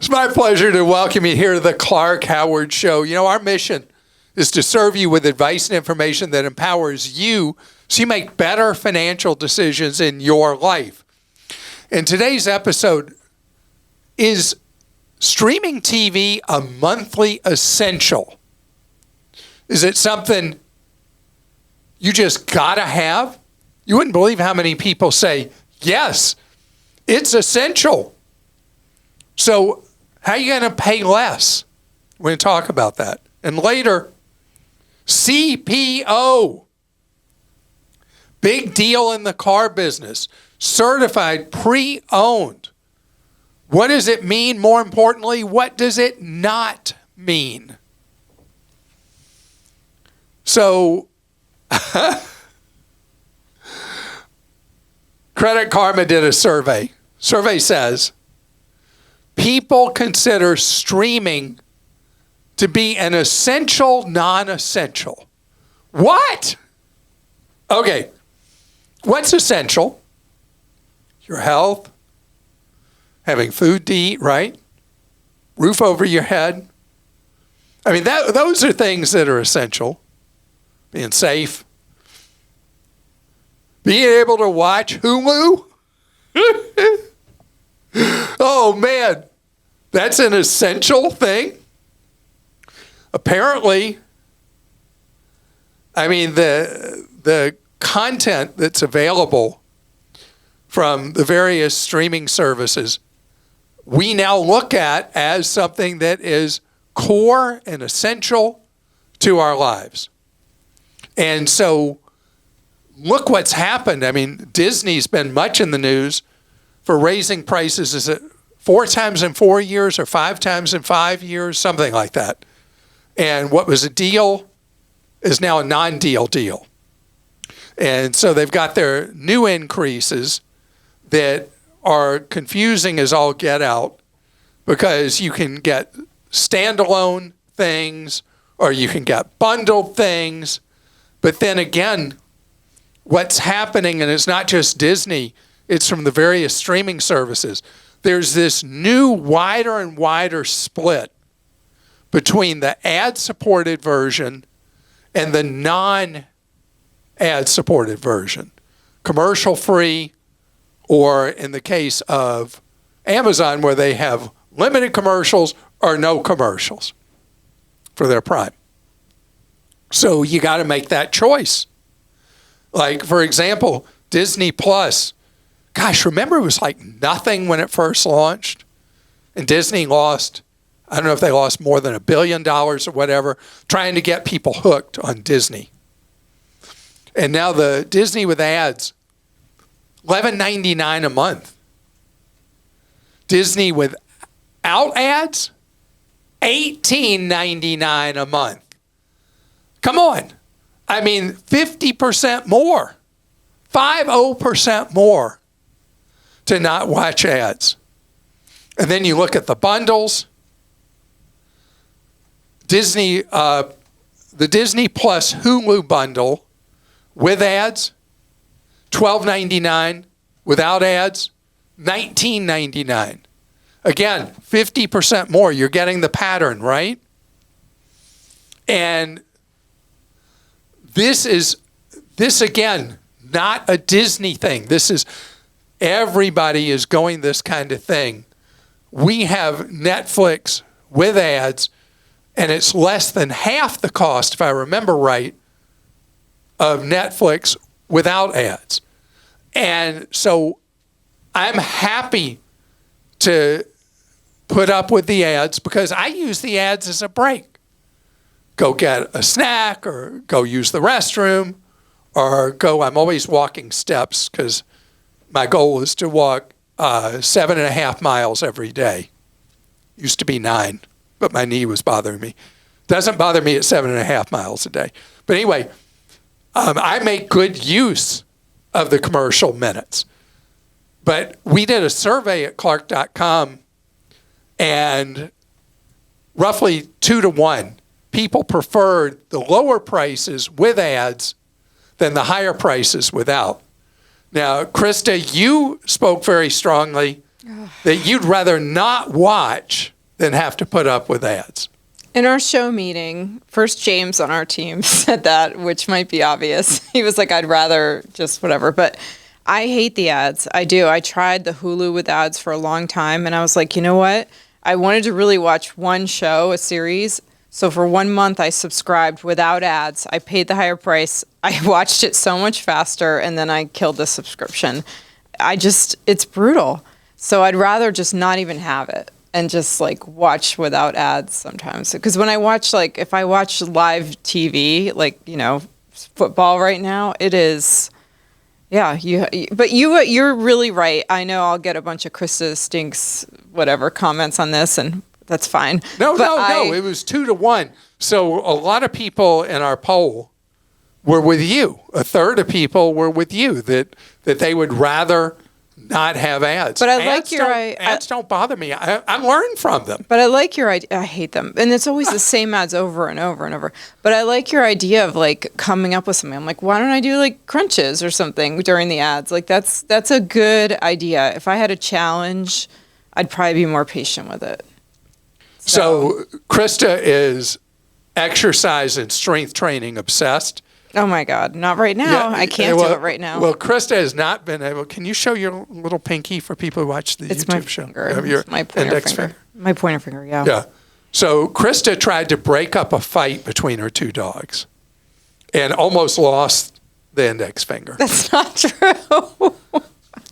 It's my pleasure to welcome you here to the Clark Howard Show. You know, our mission is to serve you with advice and information that empowers you so you make better financial decisions in your life. And today's episode is streaming TV a monthly essential? Is it something you just gotta have? You wouldn't believe how many people say, yes, it's essential. So how are you going to pay less? We're going to talk about that. And later, CPO. Big deal in the car business. Certified pre-owned. What does it mean? More importantly, what does it not mean? So, Credit Karma did a survey. Survey says, people consider streaming to be an essential, non-essential. What? Okay. What's essential? Your health, having food to eat, right? Roof over your head. I mean, those are things that are essential. Being safe. Being able to watch Hulu. Oh, man. That's an essential thing. Apparently, I mean, the content that's available from the various streaming services, we now look at as something that is core and essential to our lives. And so look what's happened. I mean, Disney's been much in the news for raising prices. Is it 4 times in 4 years or 5 times in 5 years? Something like that. And what was a deal is now a non-deal deal. And so they've got their new increases that are confusing as all get out because you can get standalone things or you can get bundled things. But then again, what's happening, and it's not just Disney, it's from the various streaming services, there's this new wider and wider split between the ad-supported version and the non-ad-supported version. Commercial-free, or in the case of Amazon, where they have limited commercials or no commercials for their Prime. So you got to make that choice. Like, for example, Disney Plus. Gosh, remember it was like nothing when it first launched? And Disney lost, I don't know if they lost more than $1 billion or whatever, trying to get people hooked on Disney. And now the Disney with ads, $11.99 a month. Disney without ads, $18.99 a month. Come on. I mean, 50% more, 50% more to not watch ads. And then you look at the bundles. Disney, the Disney Plus Hulu bundle with ads, $12.99. Without ads, $19.99. Again, 50% more. You're getting the pattern, right? And this again, not a Disney thing. This is, everybody is going this kind of thing. We have Netflix with ads, and it's less than half the cost, if I remember right, of Netflix without ads. And so I'm happy to put up with the ads because I use the ads as a break. Go get a snack or go use the restroom or go, I'm always walking steps because my goal is to walk 7.5 miles every day. Used to be 9, but my knee was bothering me. Doesn't bother me at 7.5 miles a day. But anyway, I make good use of the commercial minutes. But we did a survey at Clark.com, and roughly 2 to 1, people preferred the lower prices with ads than the higher prices without. Now, Krista, you spoke very strongly that you'd rather not watch than have to put up with ads. In our show meeting, first James on our team said that, which might be obvious. He was like, I'd rather just whatever. But I hate the ads. I do. I tried the Hulu with ads for a long time, and I was like, you know what? I wanted to really watch one show, a series. So for 1 month, I subscribed without ads. I paid the higher price. I watched it so much faster, and then I killed the subscription. It's brutal. So I'd rather just not even have it and just like watch without ads sometimes. Because when I watch, like, if I watch live TV, like, you know, football right now, it is, yeah. But you're really right. I know I'll get a bunch of Krista stinks, whatever, comments on this, and that's fine. No, it was 2-1. So a lot of people in our poll were with you. A third of people were with you that they would rather not have ads. But ads don't bother me. I learn from them. But I like your idea. I hate them. And it's always the same ads over and over and over. But I like your idea of like coming up with something. I'm like, why don't I do like crunches or something during the ads? Like that's a good idea. If I had a challenge, I'd probably be more patient with it. So Krista is exercise and strength training obsessed. Oh my God, not right now. I can't do it right now. Well, Krista has not been able. Can you show your little pinky for people who watch the YouTube show? It's my pointer finger. My pointer finger, yeah. Yeah. So Krista tried to break up a fight between her two dogs and almost lost the index finger. That's not true.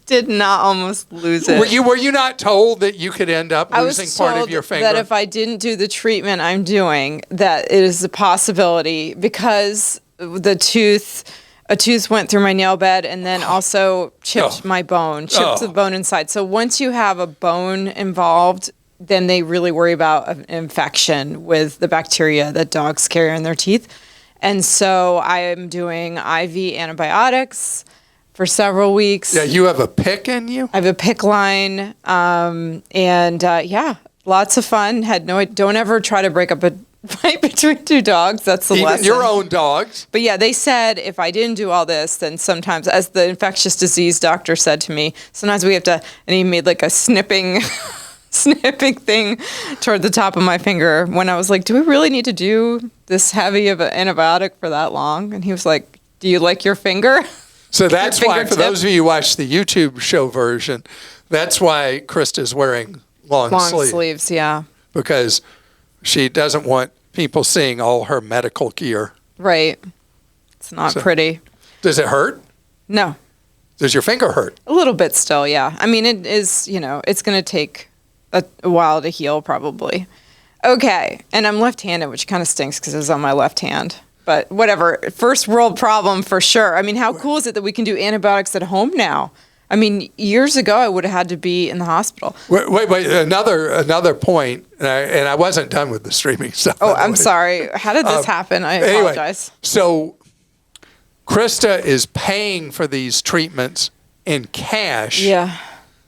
Did not almost lose it. Were you not told that you could end up losing part of your finger? That if I didn't do the treatment I'm doing, that it is a possibility because a tooth went through my nail bed and then also chipped my bone, the bone inside. So once you have a bone involved, then they really worry about an infection with the bacteria that dogs carry in their teeth. And so I am doing IV antibiotics for several weeks. Yeah, you have a pick in you? I have a pick line, lots of fun. Don't ever try to break up a fight between two dogs. That's the lesson. Even your own dogs. But yeah, they said if I didn't do all this, then sometimes, as the infectious disease doctor said to me, sometimes we have to, and he made like a snipping thing toward the top of my finger when I was like, do we really need to do this heavy of an antibiotic for that long? And he was like, do you like your finger? So that's why, for those of you who watch the YouTube show version, that's why Krista's wearing long sleeves. Yeah. Because she doesn't want people seeing all her medical gear. Right. It's not pretty. Does it hurt? No. Does your finger hurt? A little bit still, yeah. I mean, it is, it's going to take a while to heal probably. Okay. And I'm left-handed, which kind of stinks because it was on my left hand. But whatever, first world problem for sure. I mean, how cool is it that we can do antibiotics at home now? I mean, years ago, I would have had to be in the hospital. Wait, another point, and I wasn't done with the streaming stuff. Oh, I'm sorry. How did this happen? I apologize. So Krista is paying for these treatments in cash. Yeah.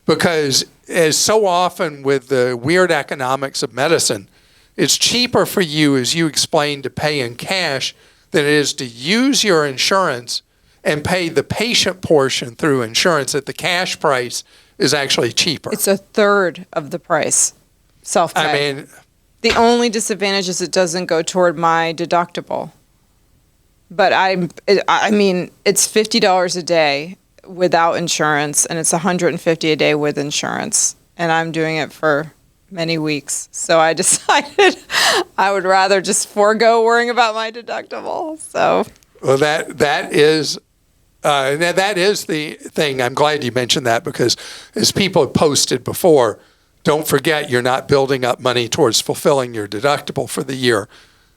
Because as so often with the weird economics of medicine, it's cheaper for you, as you explained, to pay in cash than it is to use your insurance and pay the patient portion through insurance, that the cash price is actually cheaper. It's a third of the price, self-pay. I mean, the only disadvantage is it doesn't go toward my deductible. But I mean, it's $50 a day without insurance, and it's $150 a day with insurance. And I'm doing it for many weeks. So I decided I would rather just forego worrying about my deductible. So, well, that is the thing. I'm glad you mentioned that, because as people have posted before, don't forget you're not building up money towards fulfilling your deductible for the year.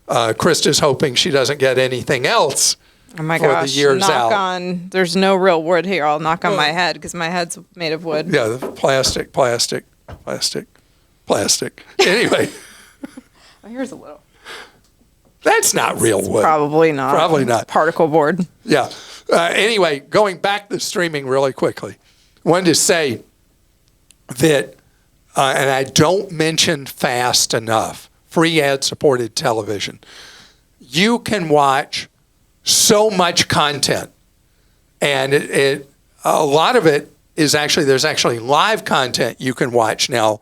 Krista's hoping she doesn't get anything else oh my for gosh, the years knock out. on, there's no real wood here. I'll knock on my head because my head's made of wood. Yeah, the plastic. Anyway. Oh, here's a little. That's not real wood. Probably not. Probably not. It's particle board. Yeah. Anyway, going back to streaming really quickly, I wanted to say that, and I don't mention fast enough, free ad-supported television. You can watch so much content, and a lot of it is there's actually live content you can watch now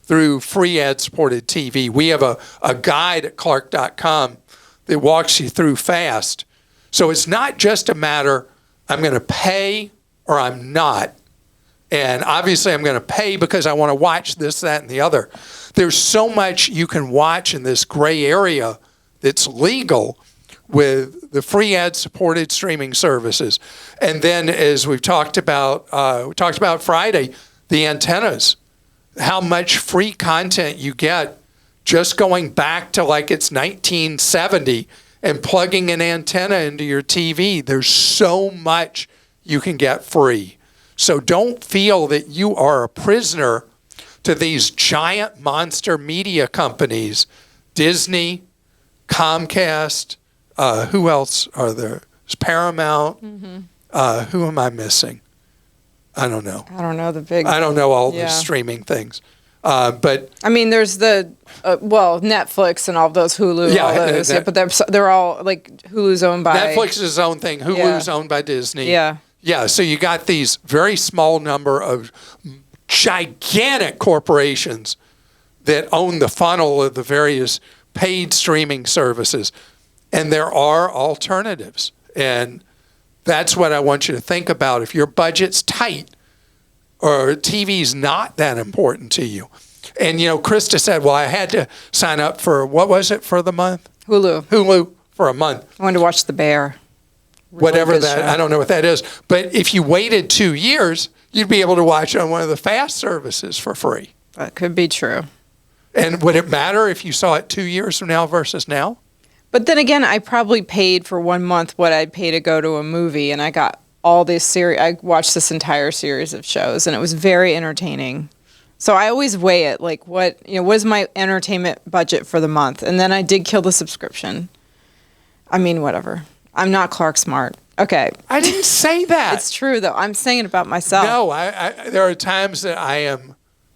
through free ad-supported TV. We have a guide at Clark.com that walks you through fast. So it's not just a matter, I'm going to pay or I'm not. And obviously I'm going to pay because I want to watch this, that, and the other. There's so much you can watch in this gray area that's legal with the free ad-supported streaming services. And then as we talked about Friday, the antennas, how much free content you get just going back to like it's 1970 and plugging an antenna into your TV. There's so much you can get free. So don't feel that you are a prisoner to these giant monster media companies, Disney, Comcast, who else are there? There's Paramount. Mm-hmm. Who am I missing? I don't know. I don't know all the streaming things. But I mean, there's the Netflix and all those Hulu, all those. But they're all like Hulu's owned by Netflix is its own thing. Hulu's owned by Disney. Yeah. Yeah, so you got these very small number of gigantic corporations that own the funnel of the various paid streaming services. And there are alternatives. And that's what I want you to think about. If your budget's tight or TV's not that important to you. And, Krista said, well, I had to sign up for, what was it for the month? Hulu for a month. I wanted to watch The Bear. Whatever that, show. I don't know what that is. But if you waited 2 years, you'd be able to watch it on one of the fast services for free. That could be true. And would it matter if you saw it 2 years from now versus now? But then again, I probably paid for 1 month what I'd pay to go to a movie, and I got all this series. I watched this entire series of shows, and it was very entertaining. So I always weigh it, like what is my entertainment budget for the month? And then I did kill the subscription. I mean, whatever. I'm not Clark Smart. Okay. I didn't say that. It's true, though. I'm saying it about myself. No, there are times that I am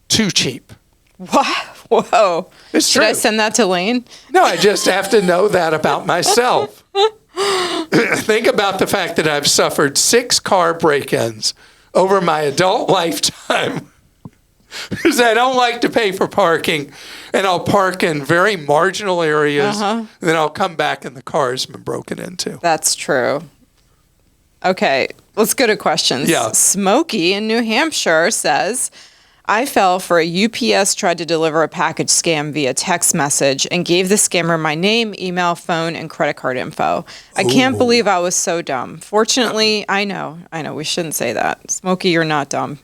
too cheap. What? Whoa. It's true. Should I send that to Lane? No, I just have to know that about myself. Think about the fact that I've suffered 6 car break-ins over my adult lifetime because I don't like to pay for parking, and I'll park in very marginal areas, and then I'll come back and the car has been broken into. That's true. Okay, let's go to questions. Yeah. Smokey in New Hampshire says, I fell for a UPS tried to deliver a package scam via text message and gave the scammer my name, email, phone, and credit card info. I can't believe I was so dumb. Fortunately, I know, we shouldn't say that. Smokey, you're not dumb.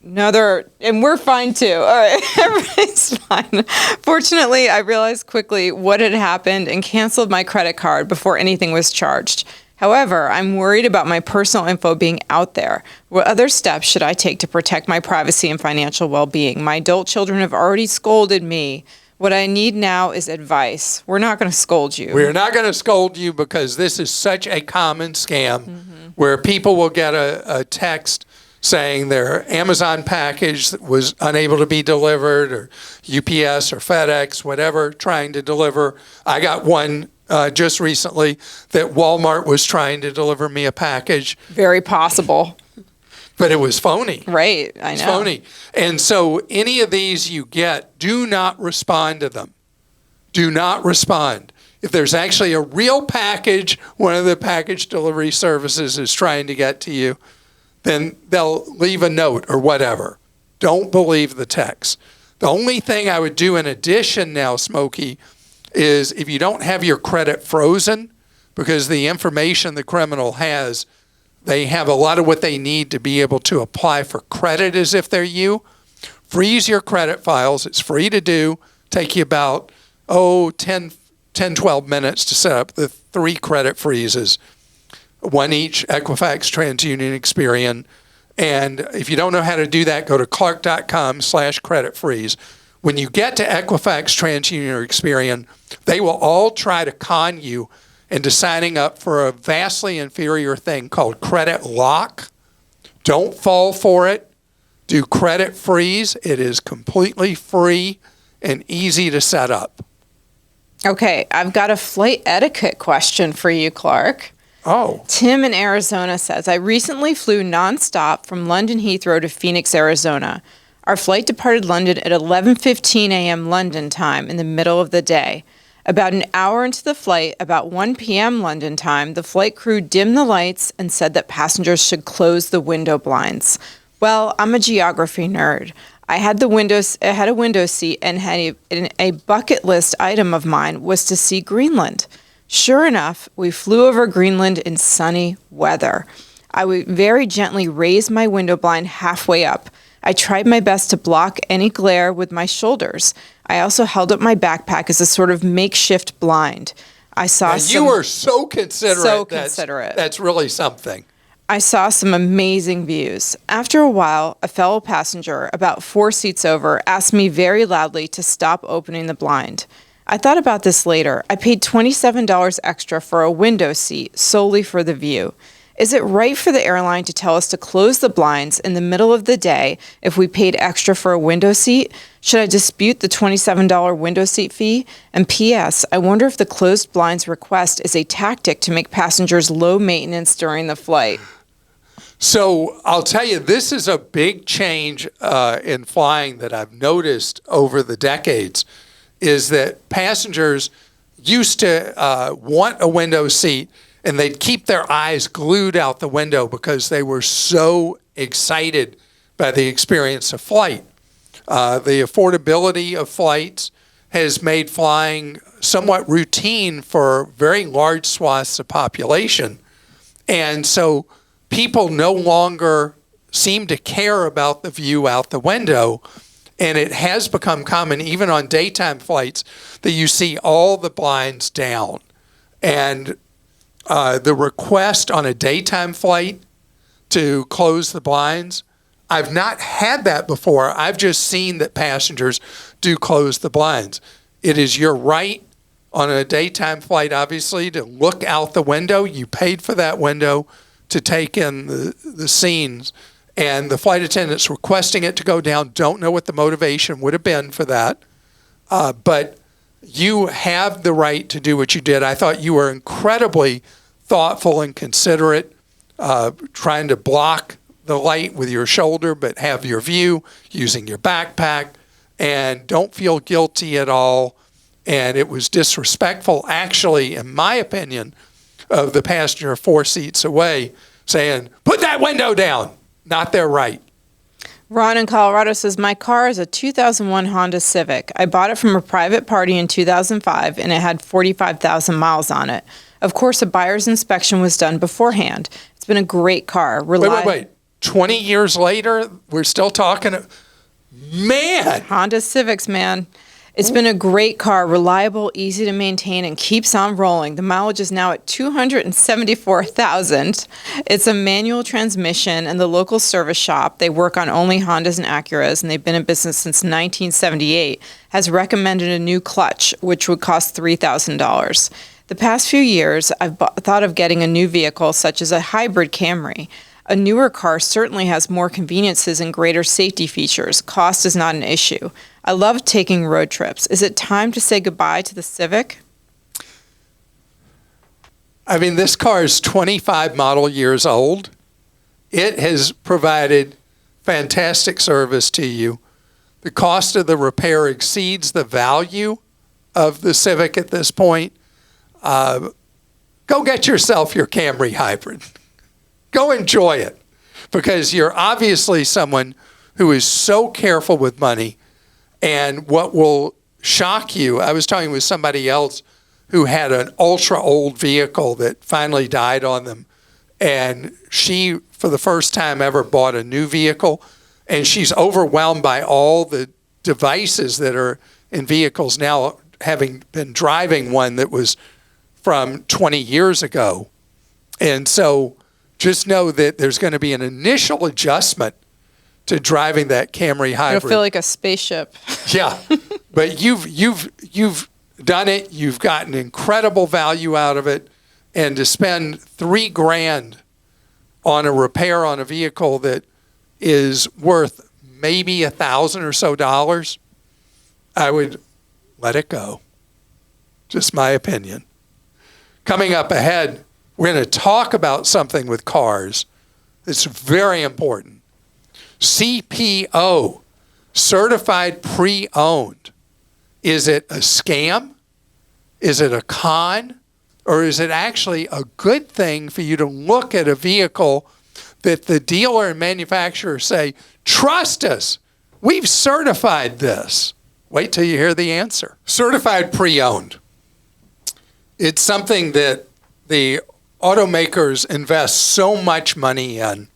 And we're fine too. All right, everybody's fine. Fortunately, I realized quickly what had happened and canceled my credit card before anything was charged. However, I'm worried about my personal info being out there. What other steps should I take to protect my privacy and financial well-being? My adult children have already scolded me. What I need now is advice. We're not going to scold you. We're not going to scold you because this is such a common scam where people will get a text saying their Amazon package was unable to be delivered, or UPS or FedEx, whatever, trying to deliver. I got one just recently that Walmart was trying to deliver me a package. Very possible. But it was phony. Right, I know. It's phony. And so any of these you get, do not respond to them. Do not respond. If there's actually a real package, one of the package delivery services is trying to get to you, then they'll leave a note or whatever. Don't believe the text. The only thing I would do in addition now, Smokey, is if you don't have your credit frozen, because the information the criminal has, they have a lot of what they need to be able to apply for credit as if they're you. Freeze your credit files. It's free to do. Take you about, 10, 12 minutes to set up the 3 credit freezes. One each, Equifax, TransUnion, Experian. And if you don't know how to do that, go to clark.com/credit freeze. When you get to Equifax, TransUnion, or Experian, they will all try to con you into signing up for a vastly inferior thing called credit lock. Don't fall for it. Do credit freeze. It is completely free and easy to set up. Okay, I've got a flight etiquette question for you, Clark. Oh. Tim in Arizona says, I recently flew nonstop from London Heathrow to Phoenix, Arizona. Our flight departed London at 11:15 a.m. London time in the middle of the day. About an hour into the flight, about 1 p.m. London time, the flight crew dimmed the lights and said that passengers should close the window blinds. Well, I'm a geography nerd. I had a window seat and had a bucket list item of mine was to see Greenland. Sure enough, we flew over Greenland in sunny weather. I would very gently raise my window blind halfway up. I tried my best to block any glare with my shoulders. I also held up my backpack as a sort of makeshift blind. You were so considerate. So considerate. That's really something. I saw some amazing views. After a while, a fellow passenger, about 4 seats over, asked me very loudly to stop opening the blind. I thought about this later. I paid $27 extra for a window seat solely for the view. Is it right for the airline to tell us to close the blinds in the middle of the day if we paid extra for a window seat? Should I dispute the $27 window seat fee? And P.S., I wonder if the closed blinds request is a tactic to make passengers low maintenance during the flight. So I'll tell you, this is a big change in flying that I've noticed over the decades, is that passengers used to want a window seat, and they'd keep their eyes glued out the window because they were so excited by the experience of flight. The affordability of flights has made flying somewhat routine for very large swaths of population. And so people no longer seem to care about the view out the window. And it has become common, even on daytime flights, that you see all the blinds down. And the request on a daytime flight to close the blinds, I've not had that before. I've just seen that passengers do close the blinds. It is your right on a daytime flight, obviously, to look out the window. You paid for that window to take in the scenes. And the flight attendants requesting it to go down don't know what the motivation would have been for that. But you have the right to do what you did. I thought you were incredibly thoughtful and considerate, trying to block the light with your shoulder but have your view, using your backpack, and don't feel guilty at all. And it was disrespectful, actually, in my opinion, of the passenger 4 seats away saying, put that window down. Not their right. Ron in Colorado says, my car is a 2001 Honda Civic. I bought it from a private party in 2005, and it had 45,000 miles on it. Of course, a buyer's inspection was done beforehand. It's been a great car. Wait. 20 years later, we're still talking. Man! Honda Civics, man. It's been a great car, reliable, easy to maintain, and keeps on rolling. The mileage is now at 274,000. It's a manual transmission, and the local service shop, they work on only Hondas and Acuras, and they've been in business since 1978, has recommended a new clutch, which would cost $3,000. The past few years, I've thought of getting a new vehicle, such as a hybrid Camry. A newer car certainly has more conveniences and greater safety features. Cost is not an issue. I love taking road trips. Is it time to say goodbye to the Civic? I mean, this car is 25 model years old. It has provided fantastic service to you. The cost of the repair exceeds the value of the Civic at this point. Go get yourself your Camry hybrid. Go enjoy it, because you're obviously someone who is so careful with money. And what will shock you, I was talking with somebody else who had an ultra old vehicle that finally died on them. And she, for the first time ever, bought a new vehicle. And she's overwhelmed by all the devices that are in vehicles now, having been driving one that was from 20 years ago. And so just know that there's going to be an initial adjustment to driving that Camry hybrid. It'll feel like a spaceship. Yeah, but you've done it. You've gotten incredible value out of it, and to spend $3,000 on a repair on a vehicle that is worth maybe $1,000 or so, I would let it go. Just my opinion. Coming up ahead, we're going to talk about something with cars that's very important. CPO, certified pre-owned, is it a scam? Is it a con? Or is it actually a good thing for you to look at a vehicle that the dealer and manufacturer say, trust us, we've certified this? Wait till you hear the answer. Certified pre-owned. It's something that the automakers invest so much money in,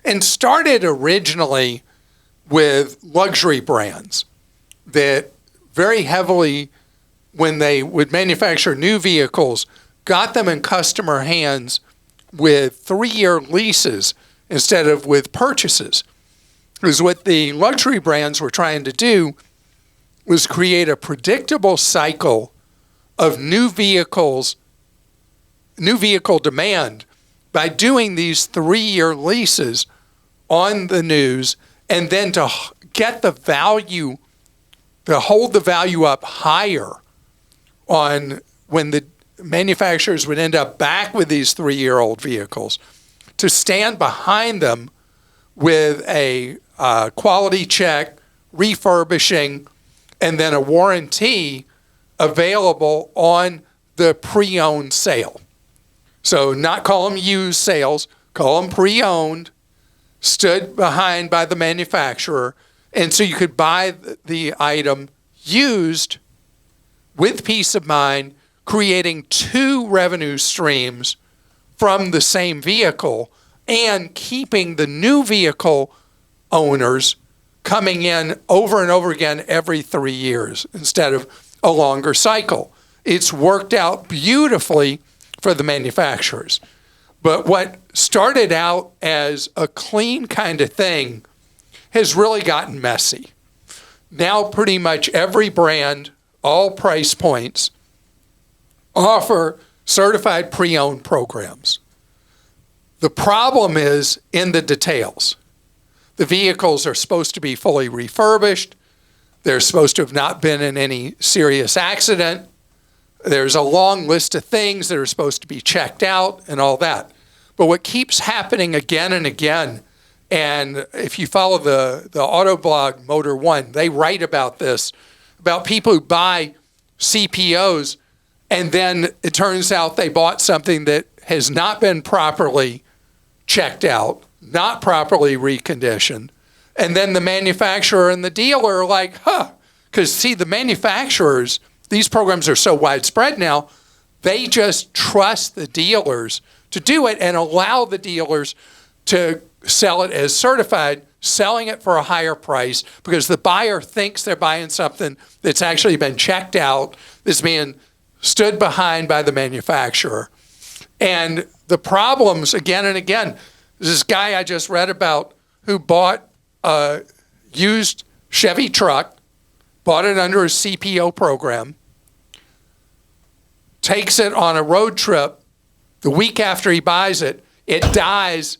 and started originally with luxury brands that very heavily, when they would manufacture new vehicles, got them in customer hands with 3-year leases instead of with purchases. Because what the luxury brands were trying to do was create a predictable cycle of new vehicle demand by doing these 3-year leases on the news, and then to get the value, to hold the value up higher on when the manufacturers would end up back with these 3-year-old vehicles, to stand behind them with a quality check, refurbishing, and then a warranty available on the pre-owned sale. So not call them used sales, call them pre-owned, stood behind by the manufacturer, and so you could buy the item used with peace of mind, creating 2 revenue streams from the same vehicle and keeping the new vehicle owners coming in over and over again every 3 years instead of a longer cycle. It's worked out beautifully for the manufacturers. But what started out as a clean kind of thing has really gotten messy. Now pretty much every brand, all price points, offer certified pre-owned programs. The problem is in the details. The vehicles are supposed to be fully refurbished. They're supposed to have not been in any serious accident. There's a long list of things that are supposed to be checked out and all that. But what keeps happening again and again, and if you follow the auto blog Motor One, they write about this, about people who buy CPOs and then it turns out they bought something that has not been properly checked out, not properly reconditioned. And then the manufacturer and the dealer are like, because see, the manufacturers, these programs are so widespread now, they just trust the dealers to do it and allow the dealers to sell it as certified, selling it for a higher price because the buyer thinks they're buying something that's actually been checked out, that's being stood behind by the manufacturer. And the problems again and again, this guy I just read about who bought a used Chevy truck, bought it under a CPO program, takes it on a road trip. The week after he buys it, it dies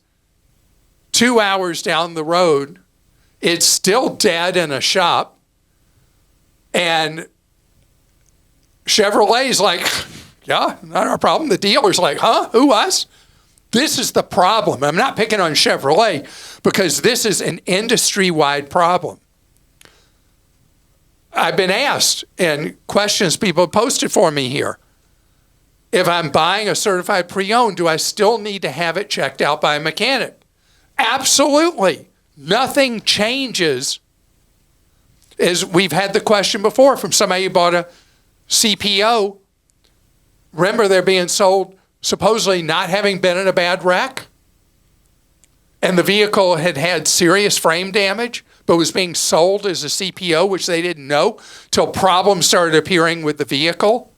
2 hours down the road. It's still dead in a shop. And Chevrolet's like, yeah, not our problem. The dealer's like, who, us? This is the problem. I'm not picking on Chevrolet because this is an industry-wide problem. I've been asked, and questions people posted for me here, if I'm buying a certified pre-owned, do I still need to have it checked out by a mechanic? Absolutely. Nothing changes. As we've had the question before from somebody who bought a CPO. Remember, they're being sold supposedly not having been in a bad wreck, and the vehicle had had serious frame damage, but was being sold as a CPO, which they didn't know till problems started appearing with the vehicle.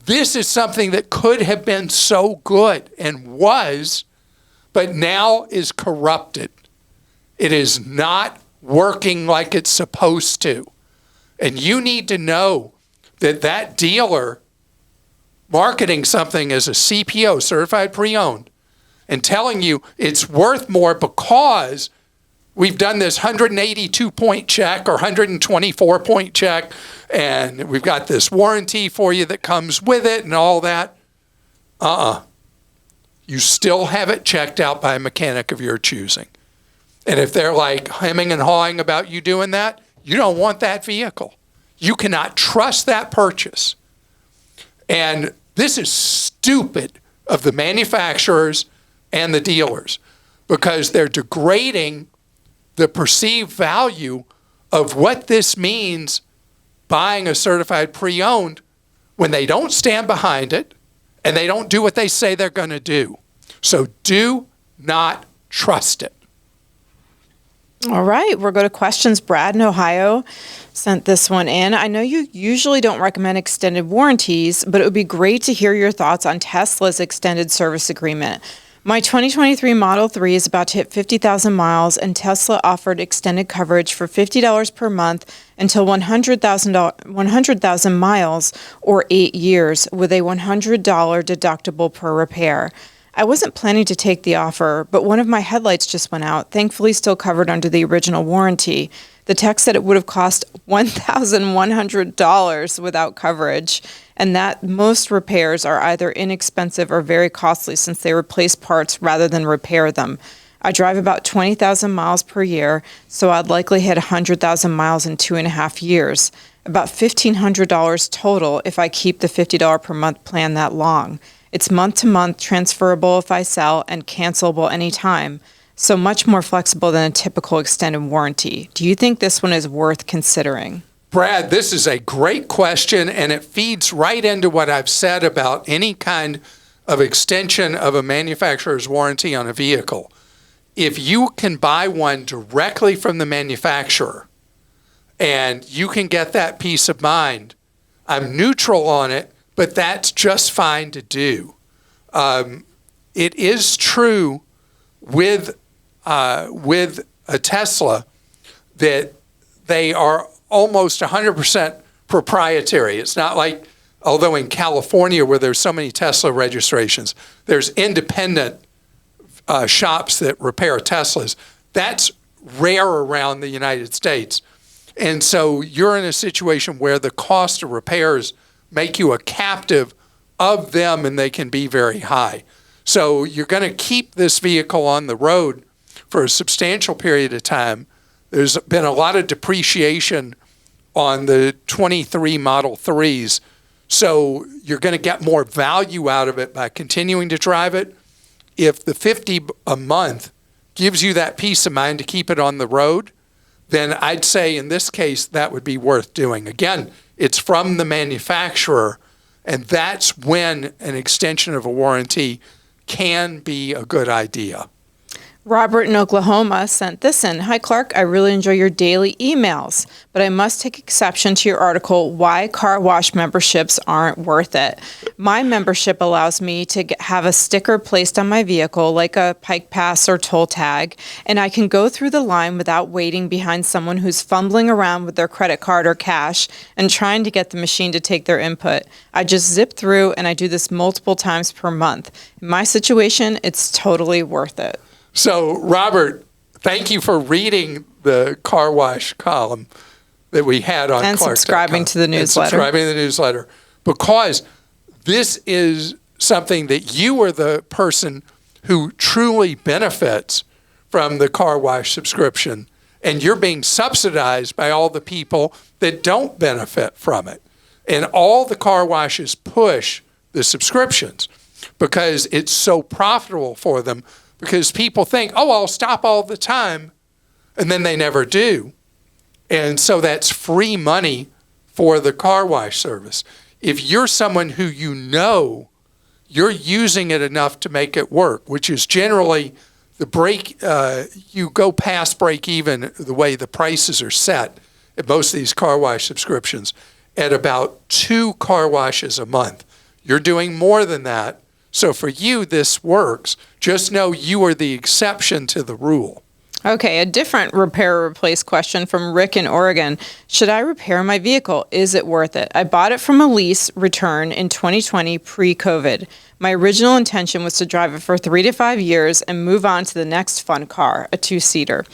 This is something that could have been so good and was, but now is corrupted. It is not working like it's supposed to. And you need to know that that dealer marketing something as a CPO, certified pre-owned, and telling you it's worth more because we've done this 182-point check or 124-point check, and we've got this warranty for you that comes with it and all that. You still have it checked out by a mechanic of your choosing. And if they're like hemming and hawing about you doing that, you don't want that vehicle. You cannot trust that purchase. And this is stupid of the manufacturers and the dealers because they're degrading the perceived value of what this means buying a certified pre-owned when they don't stand behind it and they don't do what they say they're going to do. So do not trust it. All right, we'll go to questions. Brad in Ohio sent this one in. I know you usually don't recommend extended warranties, but it would be great to hear your thoughts on Tesla's extended service agreement. My 2023 Model 3 is about to hit 50,000 miles, and Tesla offered extended coverage for $50 per month until 100,000 miles or 8 years with a $100 deductible per repair. I wasn't planning to take the offer, but one of my headlights just went out, thankfully still covered under the original warranty. The text said it would have cost $1,100 without coverage, and that most repairs are either inexpensive or very costly since they replace parts rather than repair them. I drive about 20,000 miles per year, so I'd likely hit 100,000 miles in 2.5 years. About $1,500 total if I keep the $50 per month plan that long. It's month-to-month, transferable if I sell, and cancelable anytime, so much more flexible than a typical extended warranty. Do you think this one is worth considering? Brad, this is a great question, and it feeds right into what I've said about any kind of extension of a manufacturer's warranty on a vehicle. If you can buy one directly from the manufacturer and you can get that peace of mind, I'm neutral on it, but that's just fine to do. It is true with a Tesla that they are almost 100% proprietary. It's not like, although in California where there's so many Tesla registrations, there's independent shops that repair Teslas. That's rare around the United States. And so you're in a situation where the cost of repairs make you a captive of them, and they can be very high. So you're going to keep this vehicle on the road for a substantial period of time. There's been a lot of depreciation on the 23 Model 3s, so you're going to get more value out of it by continuing to drive it. If the $50 a month gives you that peace of mind to keep it on the road, then I'd say in this case that would be worth doing. Again, it's from the manufacturer, and that's when an extension of a warranty can be a good idea. Robert in Oklahoma sent this in. Hi, Clark. I really enjoy your daily emails, but I must take exception to your article, Why Car Wash Memberships Aren't Worth It. My membership allows me to have a sticker placed on my vehicle, like a Pike Pass or toll tag, and I can go through the line without waiting behind someone who's fumbling around with their credit card or cash and trying to get the machine to take their input. I just zip through, and I do this multiple times per month. In my situation, it's totally worth it. So, Robert, thank you for reading the car wash column that we had on and Clark. Subscribing to the newsletter. And subscribing to the newsletter, because this is something that you are the person who truly benefits from the car wash subscription, and you're being subsidized by all the people that don't benefit from it. And all the car washes push the subscriptions because it's so profitable for them. Because people think, oh, I'll stop all the time, and then they never do. And so that's free money for the car wash service. If you're someone who you know you're using it enough to make it work, which is generally the break, you go past break even the way the prices are set at most of these car wash subscriptions at about 2 car washes a month. You're doing more than that. So for you, this works. Just know you are the exception to the rule. Okay, a different repair or replace question from Rick in Oregon. Should I repair my vehicle? Is it worth it? I bought it from a lease return in 2020 pre-COVID. My original intention was to drive it for 3 to 5 years and move on to the next fun car, a 2-seater.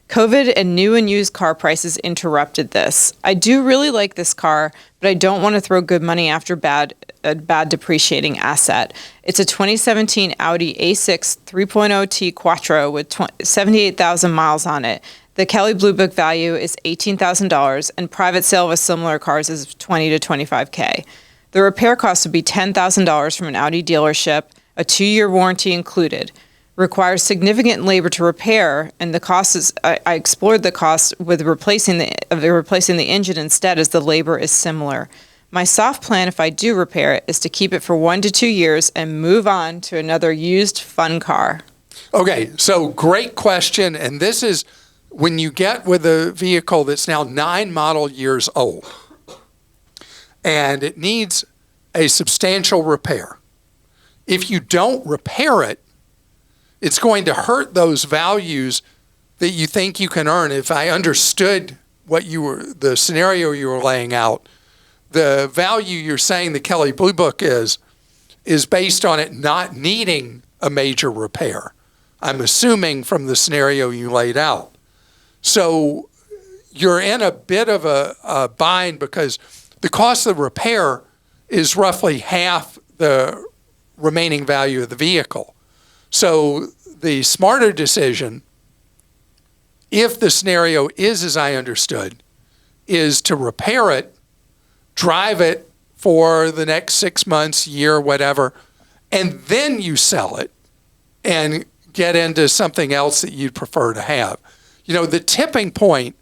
COVID and new and used car prices interrupted this. I do really like this car, but I don't want to throw good money after bad a bad depreciating asset. It's a 2017 Audi A6 3.0T Quattro with 78,000 miles on it. The Kelley Blue Book value is $18,000, and private sale of a similar cars is $20 to $25K. The repair cost would be $10,000 from an Audi dealership, a 2-year warranty included. Requires significant labor to repair, and the cost is. I explored the cost with replacing the engine instead, as the labor is similar. My soft plan, if I do repair it, is to keep it for 1 to 2 years and move on to another used fun car. Okay, so great question, and this is when you get with a vehicle that's now 9 model years old, and it needs a substantial repair. If you don't repair it, it's going to hurt those values that you think you can earn. If I understood the scenario you were laying out, the value you're saying the Kelley Blue Book is based on it not needing a major repair. I'm assuming from the scenario you laid out. So you're in a bit of a bind because the cost of repair is roughly half the remaining value of the vehicle. So the smarter decision, if the scenario is as I understood, is to repair it, drive it for the next 6 months, year, whatever, and then you sell it and get into something else that you'd prefer to have. You know, the tipping point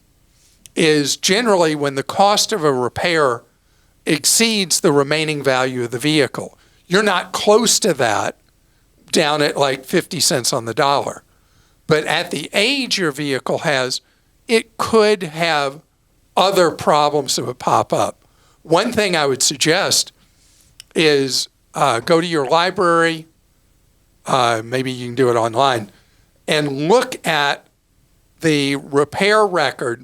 is generally when the cost of a repair exceeds the remaining value of the vehicle. You're not close to that, down at like 50 cents on the dollar. But at the age your vehicle has, it could have other problems that would pop up. One thing I would suggest is go to your library, maybe you can do it online, and look at the repair record,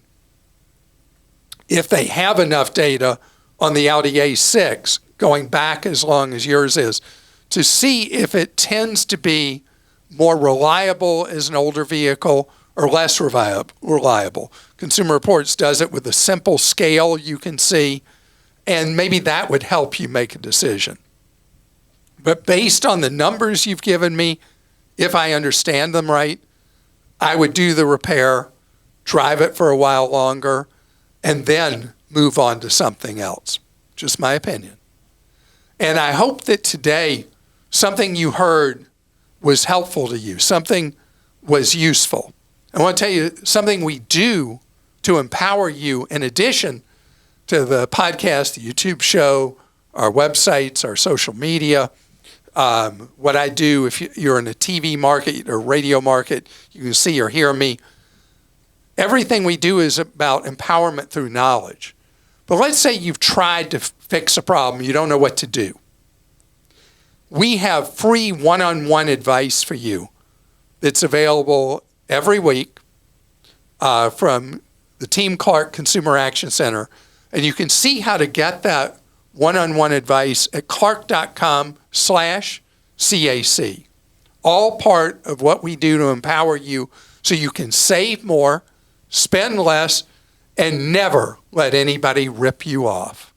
if they have enough data on the Audi A6, going back as long as yours is, to see if it tends to be more reliable as an older vehicle or less reliable. Consumer Reports does it with a simple scale you can see, and maybe that would help you make a decision. But based on the numbers you've given me, if I understand them right, I would do the repair, drive it for a while longer, and then move on to something else. Just my opinion. And I hope that today something you heard was helpful to you, something was useful. I want to tell you something we do to empower you in addition to the podcast, the YouTube show, our websites, our social media. What I do, if you're in a TV market or radio market, you can see or hear me. Everything we do is about empowerment through knowledge. But let's say you've tried to fix a problem, you don't know what to do. We have free one-on-one advice for you that's available every week from the Team Clark Consumer Action Center. And you can see how to get that one-on-one advice at clark.com/CAC. All part of what we do to empower you so you can save more, spend less, and never let anybody rip you off.